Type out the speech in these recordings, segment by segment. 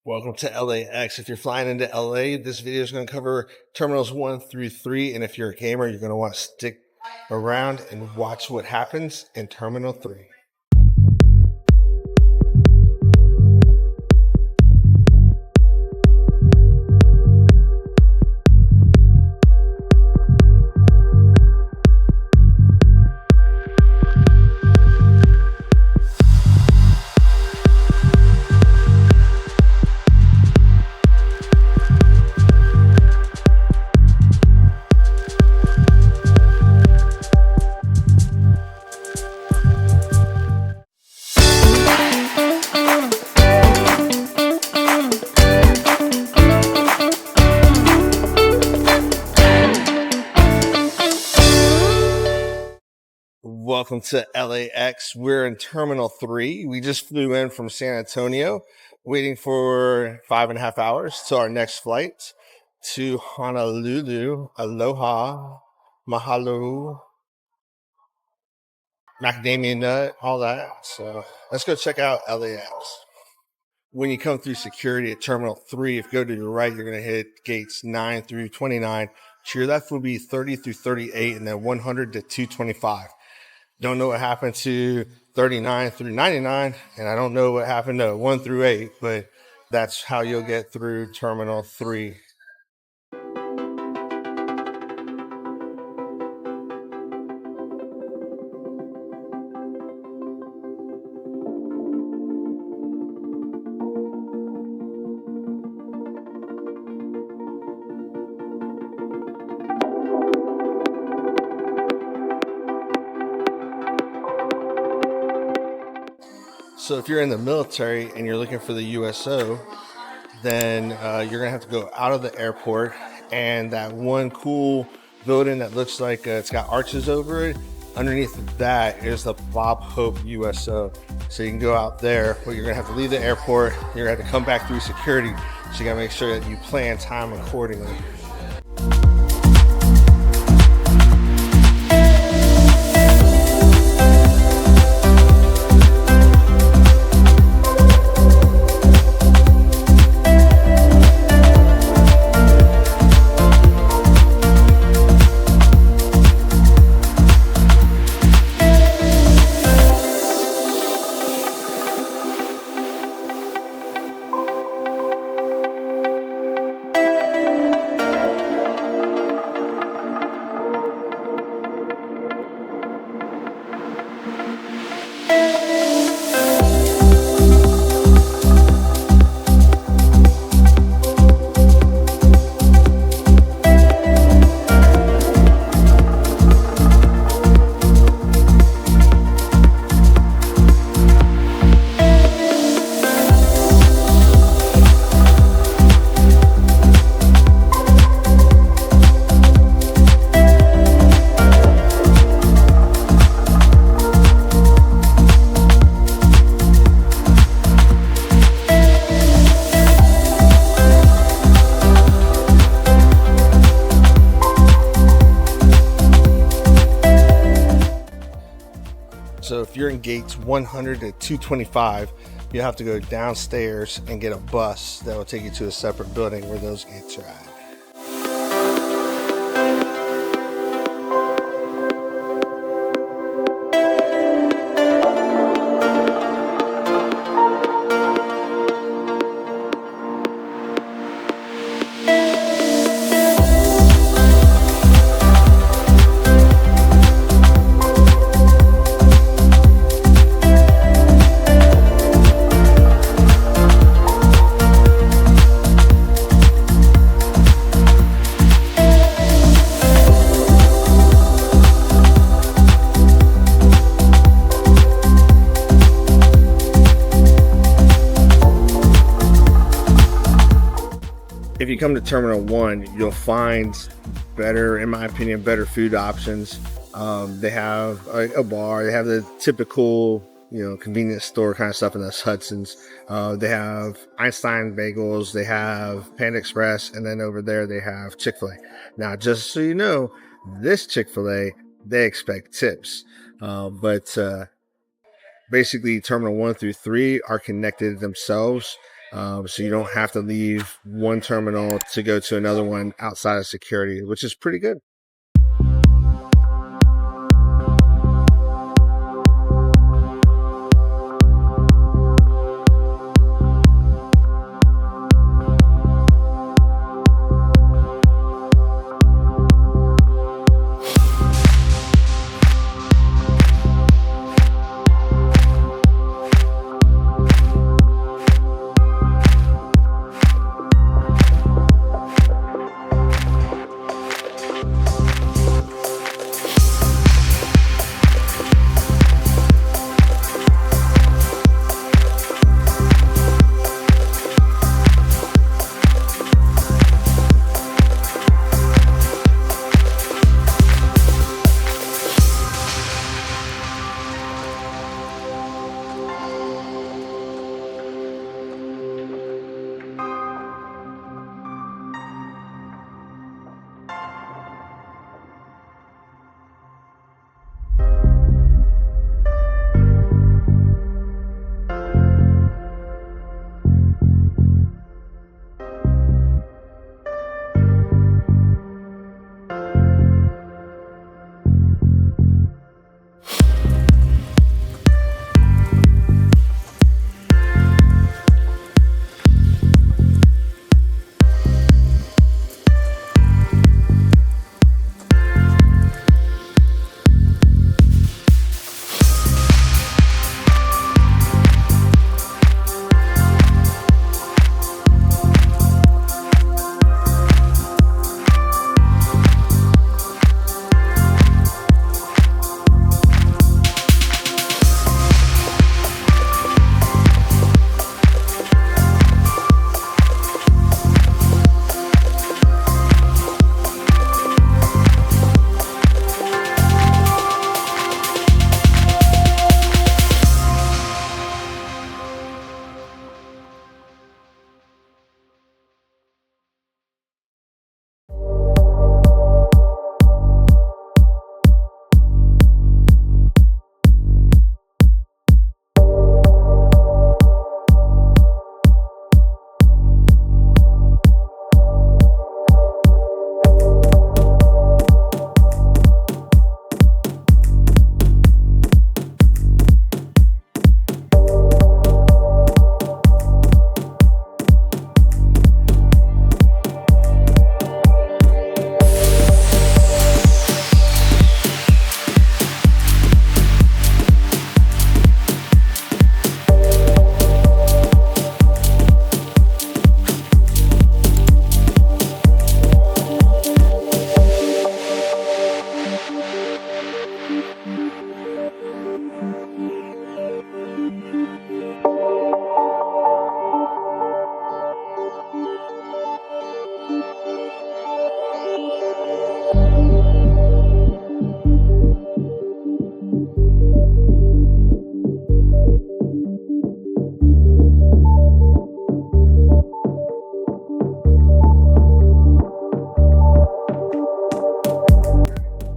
Welcome to LAX. If you're flying into LA, this video is going to cover terminals 1 through 3. And if you're a gamer, you're going to want to stick around and watch what happens in Terminal 3. Welcome to LAX. We're in Terminal 3. We just flew in from San Antonio, waiting for 5.5 hours to our next flight to Honolulu. Aloha, mahalo, macadamia nut, all that. So let's go check out LAX. When you come through security at Terminal 3, if you go to your right, you're going to hit gates 9 through 29. To your left will be 30 through 38, and then 100 to 225. Don't know what happened to 39 through 99, and I don't know what happened to 1 through 8, but that's how you'll get through Terminal 3. So if you're in the military and you're looking for the USO, then you're going to have to go out of the airport, and that one cool building that looks like it's got arches over it, underneath that is the Bob Hope USO. So you can go out there, but you're going to have to leave the airport. You're going to have to come back through security. So you got to make sure that you plan time accordingly. So if you're in gates 100 to 225, you'll have to go downstairs and get a bus that will take you to a separate building where those gates are at. If you come to Terminal 1, you'll find better, in my opinion, better food options. They have a bar. They have the typical, convenience store kind of stuff in those Hudson's. They have Einstein bagels. They have Panda Express. And then over there, they have Chick-fil-A. Now, just so you know, this Chick-fil-A, they expect tips. But basically Terminal 1 through 3 are connected themselves. So you don't have to leave one terminal to go to another one outside of security, which is pretty good.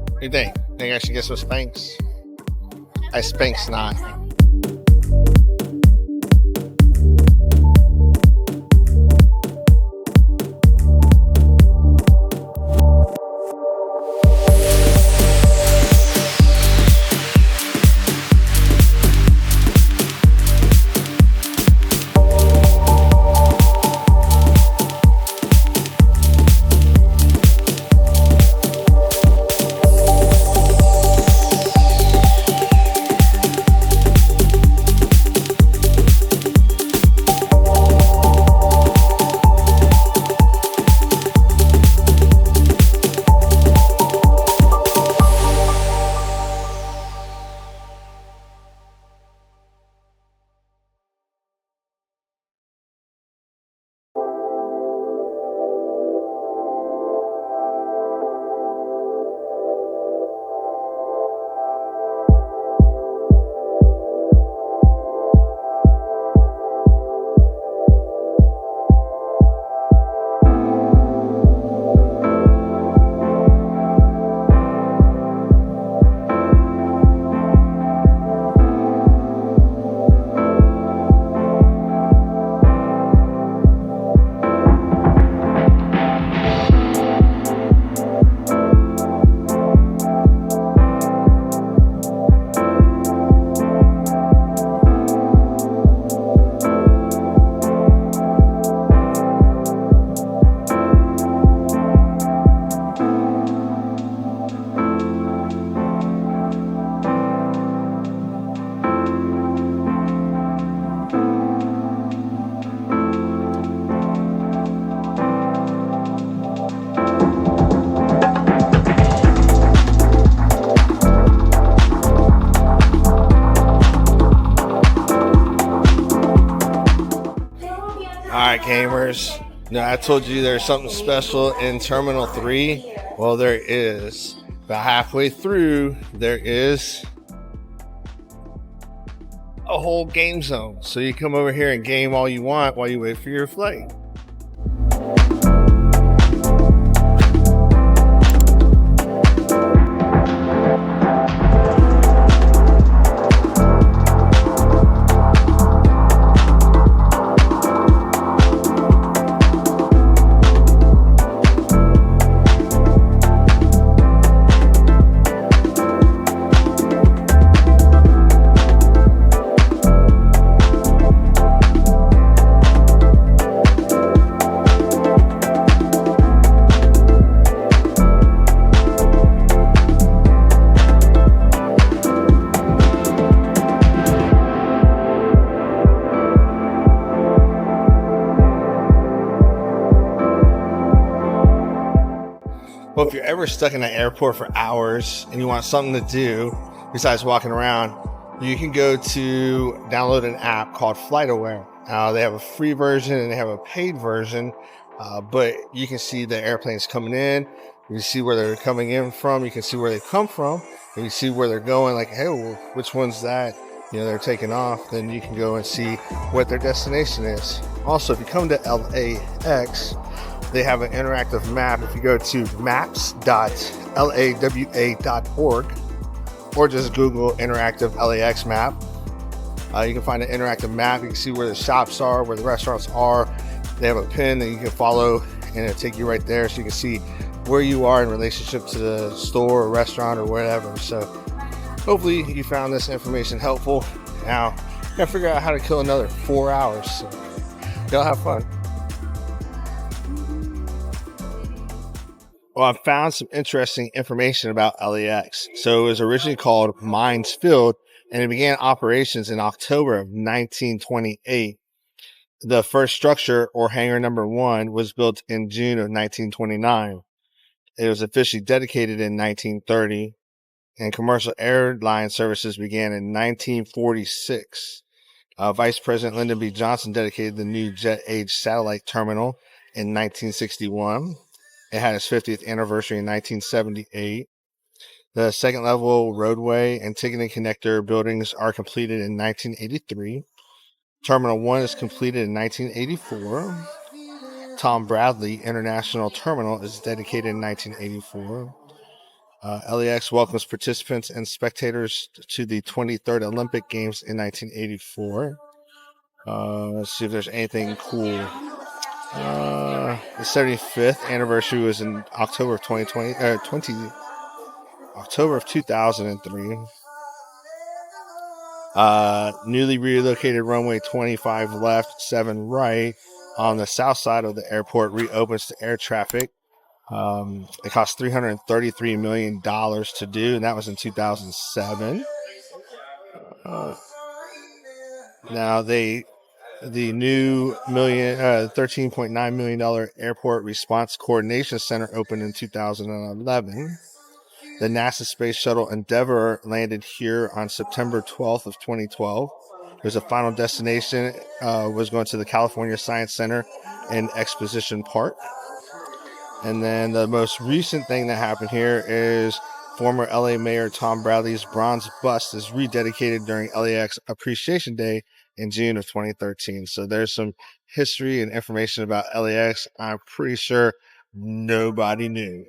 What do you think? Think I should get some Spanx? I Spanx not. right, gamers. Now, I told you there's something special in Terminal 3. Well, there is. About halfway through, there is a whole game zone. So you come over here and game all you want while you wait for your flight. Well, if you're ever stuck in an airport for hours and you want something to do besides walking around, you can go to download an app called FlightAware. They have a free version and they have a paid version, but you can see the airplanes coming in. You can see where they're coming in from. You can see where they come from. And you see where they're going. Like, hey, well, which one's that? They're taking off. Then you can go and see what their destination is. Also, if you come to LAX, they have an interactive map. If you go to maps.lawa.org or just Google interactive LAX map, you can find an interactive map. You can see where the shops are, where the restaurants are. They have a pin that you can follow and it'll take you right there so you can see where you are in relationship to the store or restaurant or whatever. So hopefully you found this information helpful. Now, I gotta figure out how to kill another 4 hours. So y'all have fun. Well, I found some interesting information about LAX. So it was originally called Mines Field, and it began operations in October of 1928. The first structure, or hangar number 1, was built in June of 1929. It was officially dedicated in 1930, and commercial airline services began in 1946. Vice President Lyndon B. Johnson dedicated the new Jet Age satellite terminal in 1961. It had its 50th anniversary in 1978. The second level roadway and ticketing connector buildings are completed in 1983. Terminal 1 is completed in 1984. Tom Bradley International Terminal is dedicated in 1984. LAX welcomes participants and spectators to the 23rd Olympic Games in 1984. Let's see if there's anything cool. The 75th anniversary was in October of 2003. Newly relocated runway 25 left, 7 right on the south side of the airport reopens to air traffic. It cost $333 million to do, and that was in 2007. Now the new $13.9 million Airport Response Coordination Center opened in 2011. The NASA Space Shuttle Endeavour landed here on September 12th of 2012. There's a final destination was going to the California Science Center and Exposition Park. And then the most recent thing that happened here is former LA Mayor Tom Bradley's bronze bust is rededicated during LAX Appreciation Day in June of 2013. So there's some history and information about LAX I'm pretty sure nobody knew.